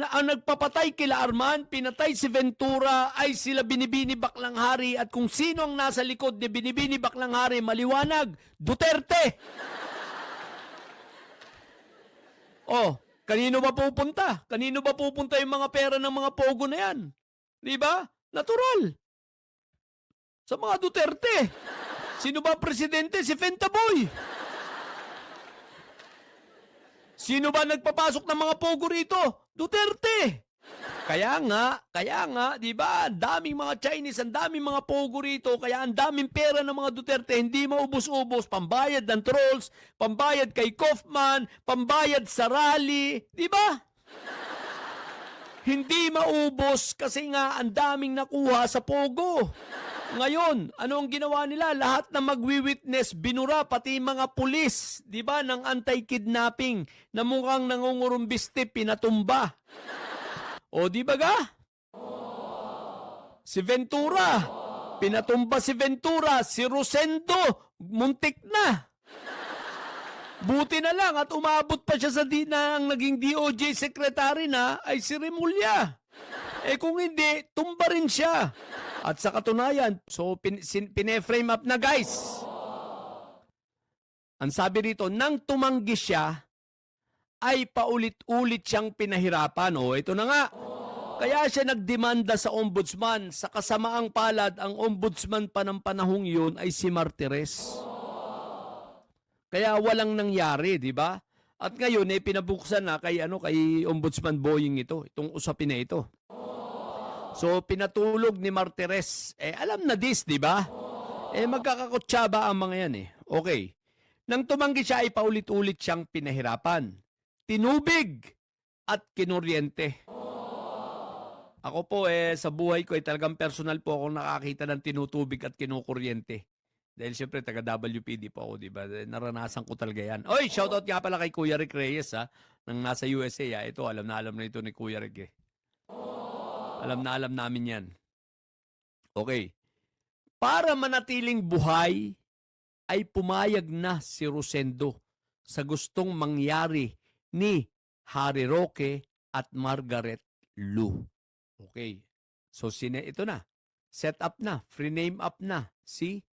ang nagpapatay kila Arman, pinatay si Ventura, ay sila Binibini Baklang Hari, at kung sino ang nasa likod ni Binibini Baklang Hari, maliwanag, Duterte. Oh, kanino ba pupunta? Kanino ba pupunta yung mga pera ng mga pogo na yan? Di ba? Natural. Sa mga Duterte. Sino ba presidente? Si Fentaboy. Sino ba nagpapasok ng mga pogo rito? Duterte. Kaya nga, di ba? Ang daming mga Chinese, ang daming mga pogo rito, kaya ang daming pera ng mga Duterte, hindi maubos-ubos, pambayad ng trolls, pambayad kay Kaufman, pambayad sa rally, di ba? Hindi maubos kasi nga ang daming nakuha sa pogo. Ngayon, ano ang ginawa nila? Lahat na magwi-witness, binura, pati mga pulis, di ba, ng anti-kidnapping na mukhang nangungurumbiste, pinatumba. O di ba ga? Si Ventura, pinatumba si Ventura, si Rosendo, muntik na. Buti na lang at umabot pa siya sa ang naging DOJ secretary na ay si Remulla. Eh kung hindi, tumba rin siya. At sa katunayan, so pine-frame up na guys. Ang sabi rito, nang tumanggi siya, ay paulit-ulit siyang pinahirapan. O, ito na nga. Kaya siya nagdemanda sa ombudsman. Sa kasamaang palad, ang ombudsman pa ng panahong yun ay si Martires. Kaya walang nangyari, di ba? At ngayon, pinabuksan na kay Ombudsman Boying ito, itong usapin na ito. So, pinatulog ni Martires. Alam na this, di ba? Magkakakutsaba ang mga yan Okay. Nang tumanggi siya, ay paulit-ulit siyang pinahirapan. Tinubig at kinuryente. Ako po sa buhay ko talagang personal po akong nakakita ng tinutubig at kinukuryente. Dahil siyempre taga WPD po ako, di ba? Naranasan ko talaga yan. Oy, shoutout nga pala kay Kuya Rick Reyes nang nasa USA. Ito, alam na ito ni Kuya Rick Alam na alam namin yan. Okay. Para manatiling buhay, ay pumayag na si Rosendo sa gustong mangyari ni Harry Roque at Margaret Lu. Okay. So, ito na. Set up na. Free name up na. Si